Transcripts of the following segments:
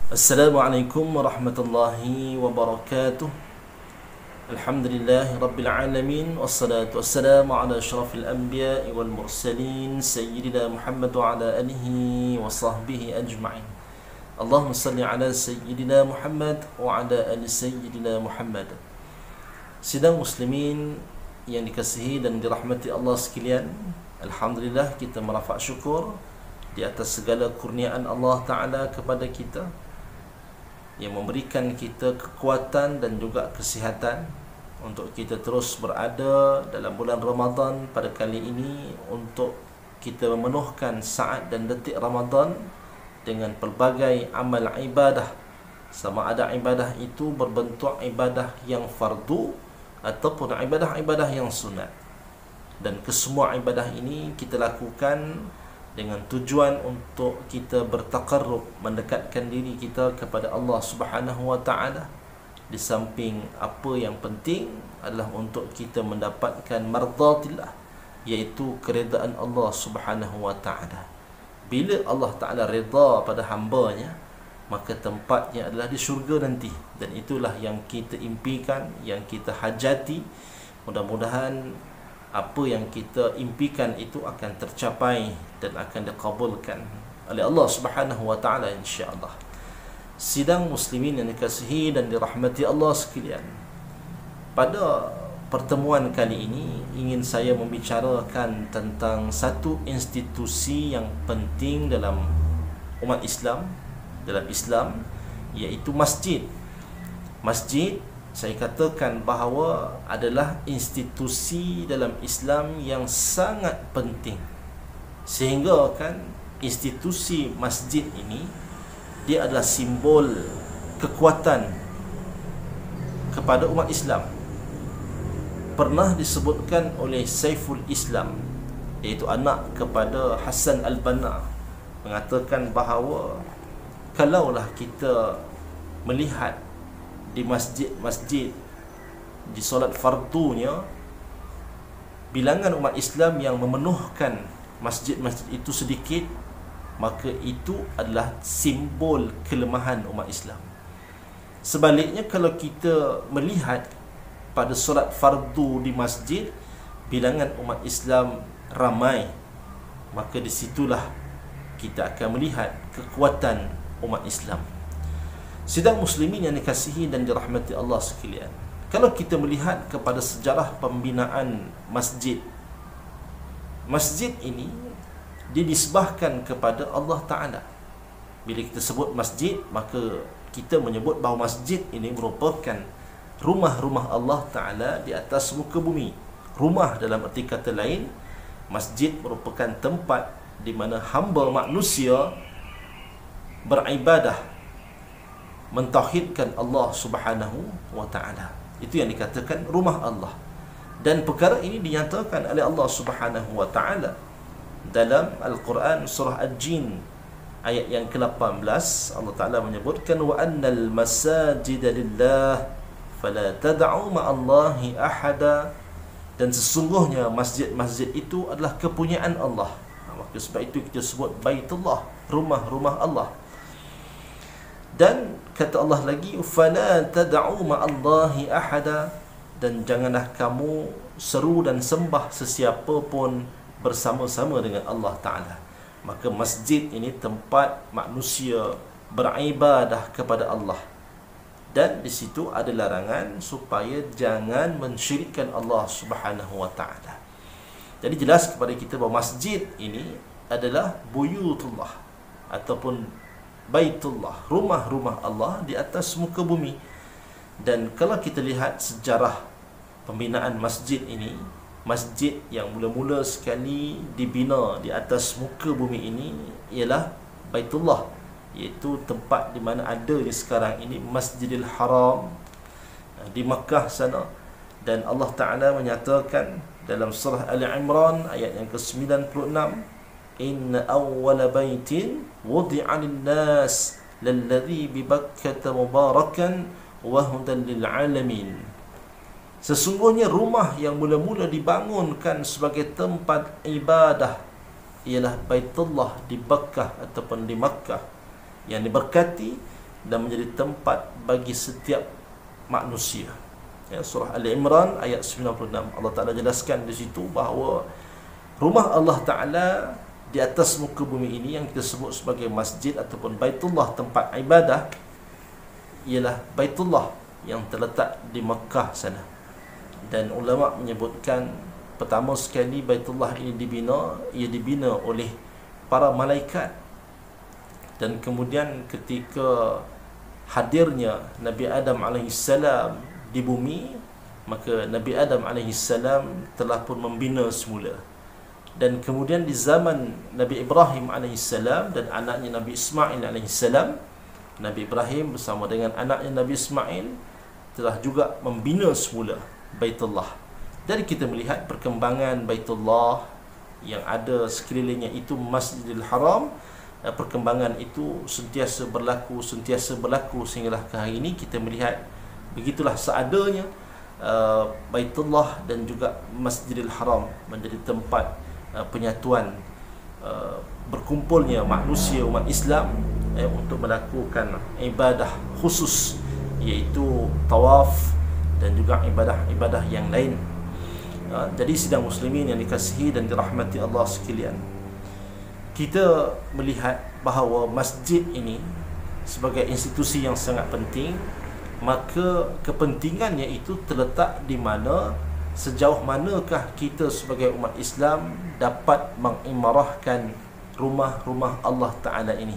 Assalamualaikum warahmatullahi wabarakatuh. Alhamdulillahi rabbil alamin. Wassalatu wassalamu ala asyrafil anbiya'i wal mursalin Sayyidina Muhammad wa ala alihi wa sahbihi ajma'in. Allahumma salli ala Sayyidina Muhammad wa ala ali Sayyidina Muhammad. Sidang muslimin yang dikasihi dan dirahmati Allah sekalian, alhamdulillah kita merafak syukur di atas segala kurniaan Allah Ta'ala kepada kita, yang memberikan kita kekuatan dan juga kesihatan untuk kita terus berada dalam bulan Ramadan pada kali ini, untuk kita memenuhkan saat dan detik Ramadan dengan pelbagai amal ibadah, sama ada ibadah itu berbentuk ibadah yang fardu ataupun ibadah-ibadah yang sunat. Dan kesemua ibadah ini kita lakukan dengan tujuan untuk kita bertaqarrub, mendekatkan diri kita kepada Allah Subhanahu wa taala. Di samping apa yang penting adalah untuk kita mendapatkan mardatillah, iaitu keredaan Allah Subhanahu wa taala. Bila Allah Taala redha pada hamba-Nya, maka tempatnya adalah di syurga nanti, dan itulah yang kita impikan, yang kita hajati. Mudah-mudahan apa yang kita impikan itu akan tercapai dan akan dikabulkan oleh Allah Subhanahu wa taala, insya-Allah. Sidang muslimin yang dikasihi dan dirahmati Allah sekalian, pada pertemuan kali ini ingin saya membicarakan tentang satu institusi yang penting dalam umat Islam, dalam Islam, iaitu masjid. Masjid, saya katakan bahawa adalah institusi dalam Islam yang sangat penting, sehingga kan institusi masjid ini dia adalah simbol kekuatan kepada umat Islam. Pernah disebutkan oleh Saiful Islam, iaitu anak kepada Hasan Al-Banna, mengatakan bahawa kalaulah kita melihat di masjid-masjid, di solat fardunya, bilangan umat Islam yang memenuhkan masjid-masjid itu sedikit, maka itu adalah simbol kelemahan umat Islam. Sebaliknya, kalau kita melihat pada solat fardu di masjid, bilangan umat Islam ramai, maka disitulah kita akan melihat kekuatan umat Islam. Sidang muslimin yang dikasihi dan dirahmati Allah sekalian, kalau kita melihat kepada sejarah pembinaan masjid, masjid ini dinisbahkan kepada Allah Ta'ala. Bila kita sebut masjid, maka kita menyebut bahawa masjid ini merupakan rumah-rumah Allah Ta'ala di atas muka bumi. Rumah dalam erti kata lain, masjid merupakan tempat di mana hamba manusia beribadah, mentauhidkan Allah Subhanahu wa taala. Itu yang dikatakan rumah Allah. Dan perkara ini dinyatakan oleh Allah Subhanahu wa taala dalam Al-Quran surah Al-Jin ayat yang ke-18. Allah Taala menyebutkan wa annal masajida lillah fala tad'u ma'allahi ahada, dan sesungguhnya masjid-masjid itu adalah kepunyaan Allah. Maka sebab itu kita sebut Baitullah, rumah-rumah Allah. Dan kata Allah lagi, fala tad'u ma'allahi ahada, dan janganlah kamu seru dan sembah sesiapa pun bersama-sama dengan Allah Ta'ala. Maka masjid ini tempat manusia beribadah kepada Allah, dan di situ ada larangan supaya jangan mensyirikkan Allah Subhanahu wa taala. Jadi jelas kepada kita bahawa masjid ini adalah buyutullah ataupun Baitullah, rumah-rumah Allah di atas muka bumi. Dan kalau kita lihat sejarah pembinaan masjid ini, masjid yang mula-mula sekali dibina di atas muka bumi ini ialah Baitullah, iaitu tempat di mana ada di sekarang ini Masjidil Haram di Makkah sana. Dan Allah Ta'ala menyatakan dalam surah Al-Imran ayat yang ke-96, inna awwala baitin wudi'a lin-nas lalladhi bi Bakkah mubarakan wa hudan lil alamin. Sesungguhnya rumah yang mula-mula dibangunkan sebagai tempat ibadah ialah Baitullah di Bakkah ataupun di Makkah, yang diberkati dan menjadi tempat bagi setiap manusia. Ya, surah Al-Imran ayat 96, Allah Ta'ala jelaskan di situ bahawa rumah Allah Ta'ala di atas muka bumi ini yang kita sebut sebagai masjid ataupun Baitullah, tempat ibadah, ialah Baitullah yang terletak di Mekah sana. Dan ulama menyebutkan pertama sekali Baitullah ini ia dibina oleh para malaikat, dan kemudian ketika hadirnya Nabi Adam AS di bumi, maka Nabi Adam AS telah pun membina semula. Dan kemudian di zaman Nabi Ibrahim AS dan anaknya Nabi Ismail AS, Nabi Ibrahim bersama dengan anaknya Nabi Ismail telah juga membina semula Baitullah. Jadi kita melihat perkembangan Baitullah yang ada sekelilingnya itu Masjidil Haram. Perkembangan itu sentiasa berlaku sehinggalah ke hari ini kita melihat begitulah seadanya Baitullah dan juga Masjidil Haram menjadi tempat penyatuan berkumpulnya manusia umat Islam untuk melakukan ibadah khusus, iaitu tawaf dan juga ibadah-ibadah yang lain. Jadi sidang muslimin yang dikasihi dan dirahmati Allah sekalian, kita melihat bahawa masjid ini sebagai institusi yang sangat penting, maka kepentingannya itu terletak di mana, sejauh manakah kita sebagai umat Islam dapat mengimarahkan rumah-rumah Allah Ta'ala ini.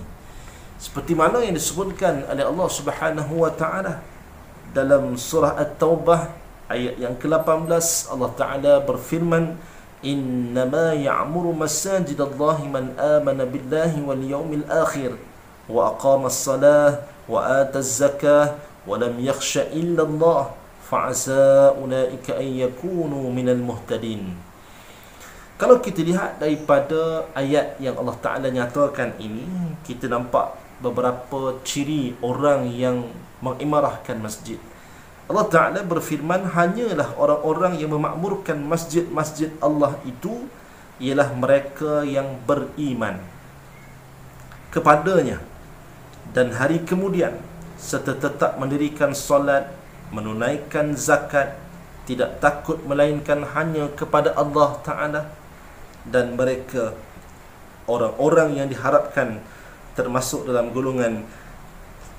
Seperti mana yang disebutkan oleh Allah Subhanahu wa Ta'ala dalam surah At-Taubah ayat yang ke-18, Allah Ta'ala berfirman, innama ya'muru masajidallahi man amana billahi wal yawmil akhir wa aqama as-salah wa ata az-zakah wa lam yakhsha illa Allah fa'asa ulaika an yakunu minal muhtadin. Kalau kita lihat daripada ayat yang Allah Ta'ala nyatakan ini, kita nampak beberapa ciri orang yang mengimarahkan masjid. Allah Ta'ala berfirman, hanyalah orang-orang yang memakmurkan masjid-masjid Allah itu ialah mereka yang beriman kepadanya dan hari kemudian, serta tetap mendirikan solat, menunaikan zakat, tidak takut melainkan hanya kepada Allah Ta'ala. Dan mereka orang-orang yang diharapkan termasuk dalam golongan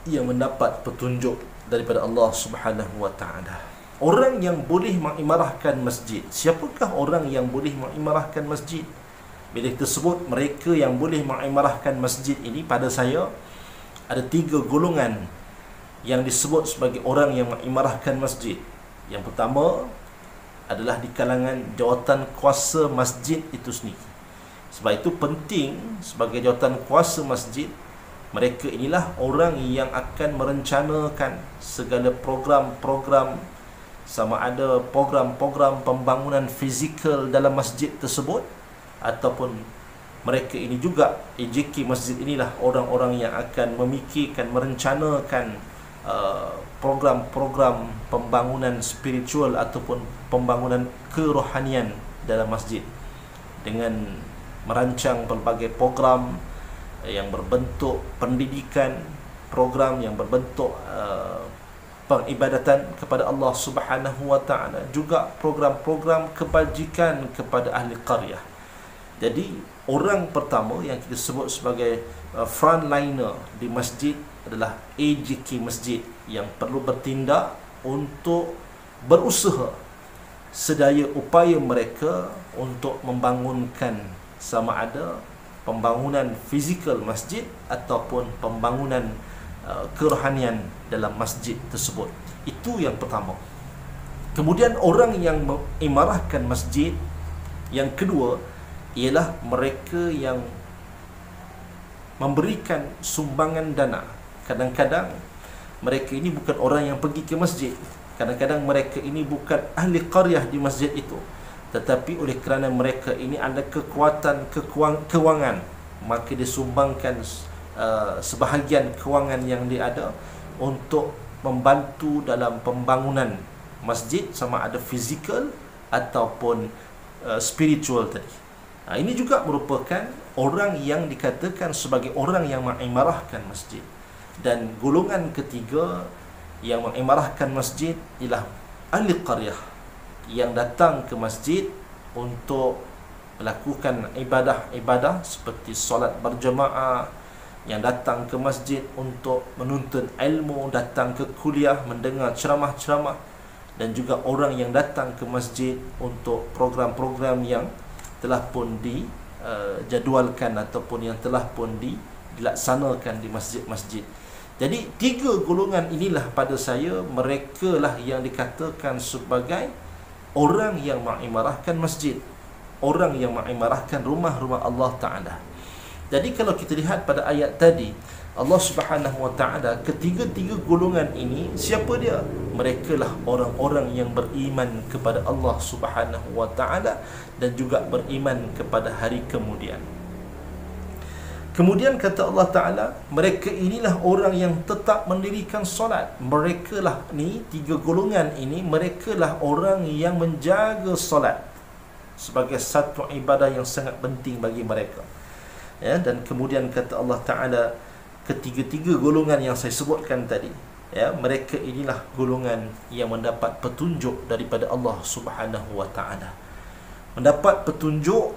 yang mendapat petunjuk daripada Allah Subhanahu wa Ta'ala. Orang yang boleh mengimarahkan masjid, siapakah orang yang boleh mengimarahkan masjid? Bila kita sebut mereka yang boleh mengimarahkan masjid ini, pada saya ada 3 golongan yang disebut sebagai orang yang mengimarahkan masjid. Yang pertama adalah di kalangan jawatan kuasa masjid itu sendiri. Sebab itu penting, sebagai jawatan kuasa masjid, mereka inilah orang yang akan merencanakan segala program-program, sama ada program-program pembangunan fizikal dalam masjid tersebut, ataupun mereka ini juga, AJK masjid inilah orang-orang yang akan memikirkan, merencanakan program-program pembangunan spiritual ataupun pembangunan kerohanian dalam masjid, dengan merancang pelbagai program yang berbentuk pendidikan, program yang berbentuk peribadatan kepada Allah Subhanahu wa Ta'ala, juga program-program kebajikan kepada ahli qaryah. Jadi orang pertama yang kita sebut sebagai frontliner di masjid adalah AJK masjid, yang perlu bertindak untuk berusaha sedaya upaya mereka untuk membangunkan sama ada pembangunan fizikal masjid ataupun pembangunan kerohanian dalam masjid tersebut. Itu yang pertama. Kemudian orang yang mengimarahkan masjid yang kedua ialah mereka yang memberikan sumbangan dana. Kadang-kadang mereka ini bukan orang yang pergi ke masjid, kadang-kadang mereka ini bukan ahli qaryah di masjid itu, tetapi oleh kerana mereka ini ada kekuatan kewangan, maka disumbangkan sebahagian kewangan yang dia ada untuk membantu dalam pembangunan masjid, sama ada fizikal ataupun spiritual tadi. Ini juga merupakan orang yang dikatakan sebagai orang yang mengimarahkan masjid. Dan golongan ketiga yang mengimarahkan masjid ialah ahli qaryah, yang datang ke masjid untuk melakukan ibadah-ibadah seperti solat berjemaah, yang datang ke masjid untuk menuntut ilmu, datang ke kuliah, mendengar ceramah-ceramah, dan juga orang yang datang ke masjid untuk program-program yang telah pun dijadualkan ataupun yang telah pun dilaksanakan di masjid-masjid. Jadi tiga golongan inilah pada saya, mereka lah yang dikatakan sebagai orang yang mengimarahkan masjid, orang yang mengimarahkan rumah-rumah Allah Ta'ala. Jadi kalau kita lihat pada ayat tadi, Allah Subhanahu Wa Ta'ala, ketiga-tiga golongan ini, siapa dia? Mereka lah orang-orang yang beriman kepada Allah Subhanahu Wa Ta'ala dan juga beriman kepada hari kemudian. Kemudian kata Allah Ta'ala, mereka inilah orang yang tetap mendirikan solat. Mereka lah ni, tiga golongan ini, mereka lah orang yang menjaga solat sebagai satu ibadah yang sangat penting bagi mereka. Ya, dan kemudian kata Allah Ta'ala, ketiga-tiga golongan yang saya sebutkan tadi, ya, mereka inilah golongan yang mendapat petunjuk daripada Allah Subhanahu Wa Ta'ala. Mendapat petunjuk,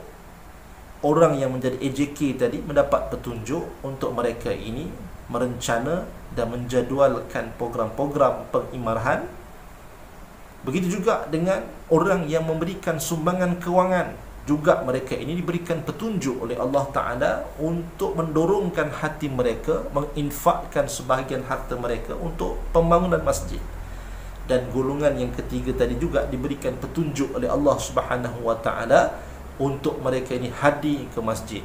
orang yang menjadi AJK tadi mendapat petunjuk untuk mereka ini merencana dan menjadualkan program-program pengimarahan. Begitu juga dengan orang yang memberikan sumbangan kewangan, juga mereka ini diberikan petunjuk oleh Allah Ta'ala untuk mendorongkan hati mereka, menginfakkan sebahagian harta mereka untuk pembangunan masjid. Dan golongan yang ketiga tadi juga diberikan petunjuk oleh Allah Subhanahu Wa Ta'ala untuk mereka ini hadir ke masjid,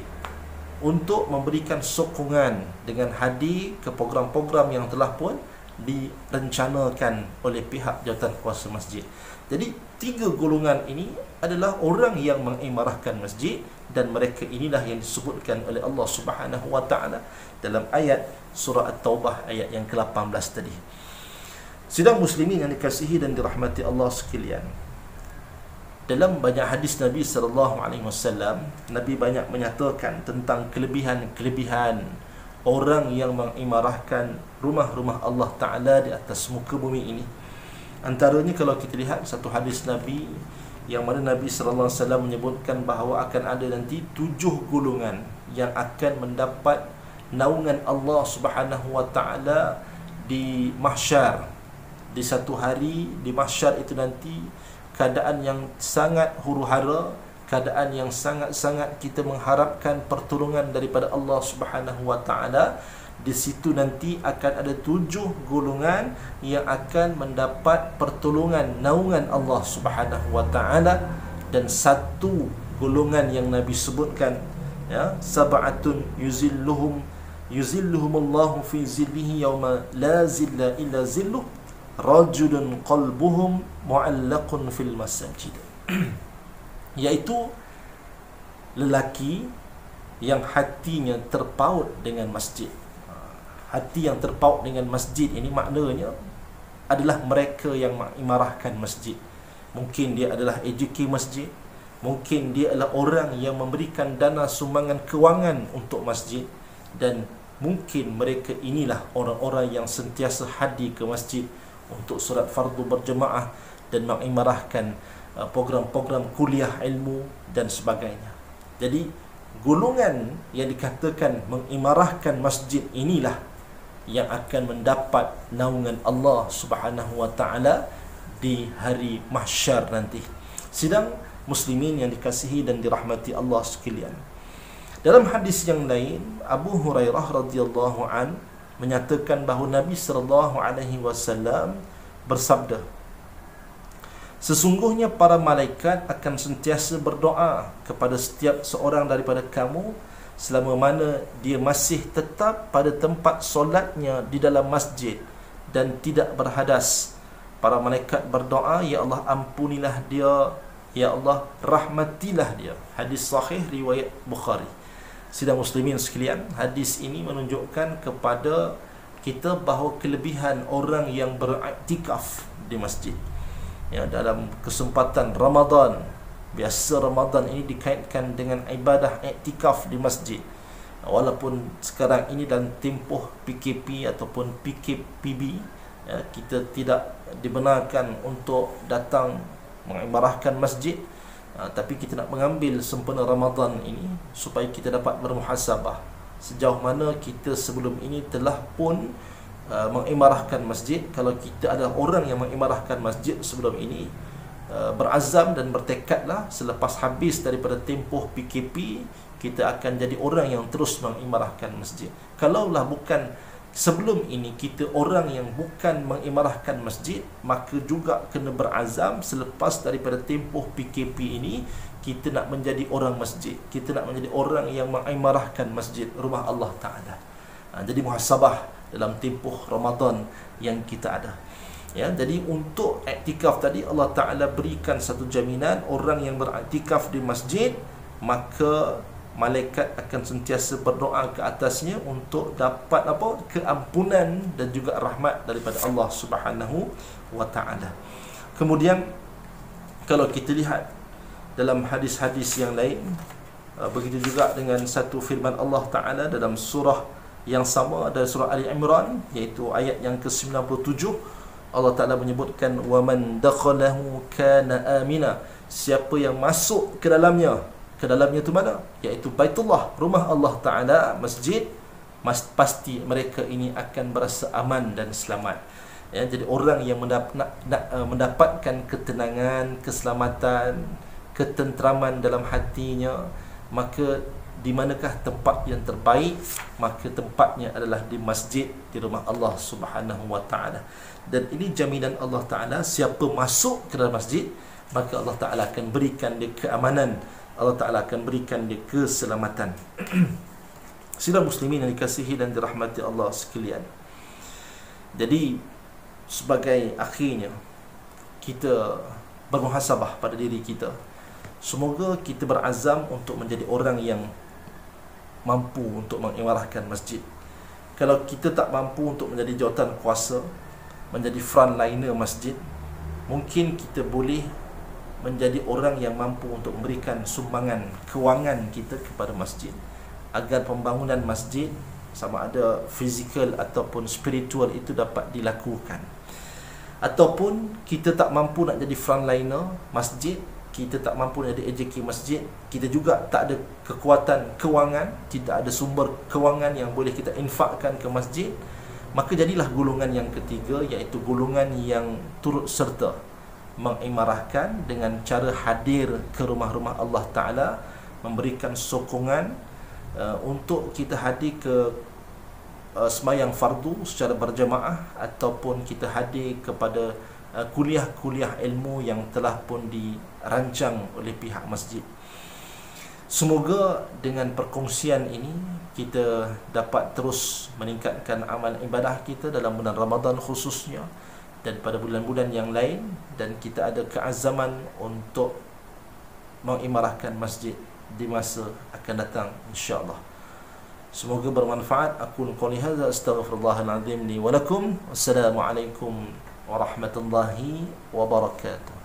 untuk memberikan sokongan dengan hadir ke program-program yang telah pun direncanakan oleh pihak jawatan kuasa masjid. Jadi tiga golongan ini adalah orang yang mengimarahkan masjid, dan mereka inilah yang disebutkan oleh Allah Subhanahu Wa Ta'ala dalam ayat surah At-Taubah ayat yang ke-18 tadi. Sidang muslimin yang dikasihi dan dirahmati Allah sekalian, dalam banyak hadis Nabi SAW, Nabi banyak menyatakan tentang kelebihan-kelebihan orang yang mengimarahkan rumah-rumah Allah Ta'ala di atas muka bumi ini. Antaranya kalau kita lihat satu hadis Nabi, yang mana Nabi SAW menyebutkan bahawa akan ada nanti 7 golongan yang akan mendapat naungan Allah Subhanahu Wa Ta'ala di mahsyar. Di satu hari di mahsyar itu nanti, keadaan yang sangat huru-hara, keadaan yang sangat-sangat kita mengharapkan pertolongan daripada Allah Subhanahu Wa Ta'ala. Di situ nanti akan ada 7 golongan yang akan mendapat pertolongan, naungan Allah Subhanahu Wa Ta'ala. Dan satu golongan yang Nabi sebutkan, ya, sab'atun yuzilluhumullahu fi zillihi yawma la zilla illa zilluh, rajulun qalbuhum mu'allaqun fil masajid. Iaitu lelaki yang hatinya terpaut dengan masjid. Hati yang terpaut dengan masjid ini maknanya adalah mereka yang mengimarahkan masjid. Mungkin dia adalah AJK masjid, mungkin dia adalah orang yang memberikan dana sumbangan kewangan untuk masjid, dan mungkin mereka inilah orang-orang yang sentiasa hadir ke masjid untuk solat fardu berjemaah dan mengimarahkan program-program kuliah ilmu dan sebagainya. Jadi golongan yang dikatakan mengimarahkan masjid inilah yang akan mendapat naungan Allah Subhanahu Wa Ta'ala di hari mahsyar nanti. Sidang muslimin yang dikasihi dan dirahmati Allah sekalian, dalam hadis yang lain, Abu Hurairah radhiyallahu an menyatakan bahawa Nabi sallallahu alaihi wasallam bersabda, sesungguhnya para malaikat akan sentiasa berdoa kepada setiap seorang daripada kamu selama mana dia masih tetap pada tempat solatnya di dalam masjid dan tidak berhadas. Para malaikat berdoa, ya Allah ampunilah dia, ya Allah rahmatilah dia. Hadis sahih riwayat Bukhari. Sidang muslimin sekalian, hadis ini menunjukkan kepada kita bahawa kelebihan orang yang beriktikaf di masjid, ya, dalam kesempatan Ramadan. Biasa Ramadan ini dikaitkan dengan ibadah iktikaf di masjid. Walaupun sekarang ini dalam tempoh PKP ataupun PKPB, ya, kita tidak dibenarkan untuk datang mengimarahkan masjid, tapi kita nak mengambil sempena Ramadan ini supaya kita dapat bermuhasabah sejauh mana kita sebelum ini telah pun mengimarahkan masjid. Kalau kita ada orang yang mengimarahkan masjid sebelum ini, berazam dan bertekadlah selepas habis daripada tempoh PKP, kita akan jadi orang yang terus mengimarahkan masjid. Kalaulah bukan sebelum ini kita orang yang bukan mengimarahkan masjid, maka juga kena berazam selepas daripada tempoh PKP ini kita nak menjadi orang masjid, kita nak menjadi orang yang mengimarahkan masjid rumah Allah Ta'ala. Jadi muhasabah dalam tempoh Ramadan yang kita ada. Ya, jadi untuk iktikaf tadi Allah Ta'ala berikan satu jaminan, orang yang beriktikaf di masjid maka malaikat akan sentiasa berdoa ke atasnya untuk dapat apa? Keampunan dan juga rahmat daripada Allah Subhanahu wa Ta'ala. Kemudian kalau kita lihat dalam hadis-hadis yang lain, begitu juga dengan satu firman Allah Ta'ala dalam surah yang sama, ada surah Ali Imran, iaitu ayat yang ke-97. Allah Ta'ala menyebutkan, وَمَنْ دَخَلَهُ كَانَ آمِنًا, siapa yang masuk ke dalamnya itu mana? Iaitu Baitullah, rumah Allah Ta'ala, masjid, pasti mereka ini akan berasa aman dan selamat. Ya, jadi orang yang mendapatkan ketenangan, keselamatan, ketentraman dalam hatinya, maka di manakah tempat yang terbaik? Maka tempatnya adalah di masjid, di rumah Allah Subhanahu wa Ta'ala. Dan ini jaminan Allah Ta'ala, siapa masuk ke dalam masjid, maka Allah Ta'ala akan berikan dia keamanan, Allah Ta'ala akan berikan dia keselamatan. Sidang muslimin yang dikasihi dan dirahmati Allah sekalian, jadi sebagai akhirnya kita bermuhasabah pada diri kita. Semoga kita berazam untuk menjadi orang yang mampu untuk mengimarahkan masjid. Kalau kita tak mampu untuk menjadi jawatan kuasa, menjadi frontliner masjid, mungkin kita boleh menjadi orang yang mampu untuk memberikan sumbangan kewangan kita kepada masjid, agar pembangunan masjid, sama ada fizikal ataupun spiritual, itu dapat dilakukan. Ataupun kita tak mampu nak jadi frontliner masjid, kita tak mampu nak jadi AJK masjid, kita juga tak ada kekuatan kewangan, tidak ada sumber kewangan yang boleh kita infakkan ke masjid, maka jadilah golongan yang ketiga, iaitu golongan yang turut serta mengimarahkan dengan cara hadir ke rumah-rumah Allah Ta'ala, memberikan sokongan untuk kita hadir ke sembahyang fardu secara berjamaah, ataupun kita hadir kepada kuliah-kuliah ilmu yang telah pun dirancang oleh pihak masjid. Semoga dengan perkongsian ini kita dapat terus meningkatkan amal ibadah kita dalam bulan Ramadan khususnya, dan pada bulan-bulan yang lain, dan kita ada keazaman untuk mengimarahkan masjid di masa akan datang insya-Allah. Semoga bermanfaat. Aku qouli hadza, astaghfirullahal azim li wa lakum. Wassalamualaikum warahmatullahi wabarakatuh.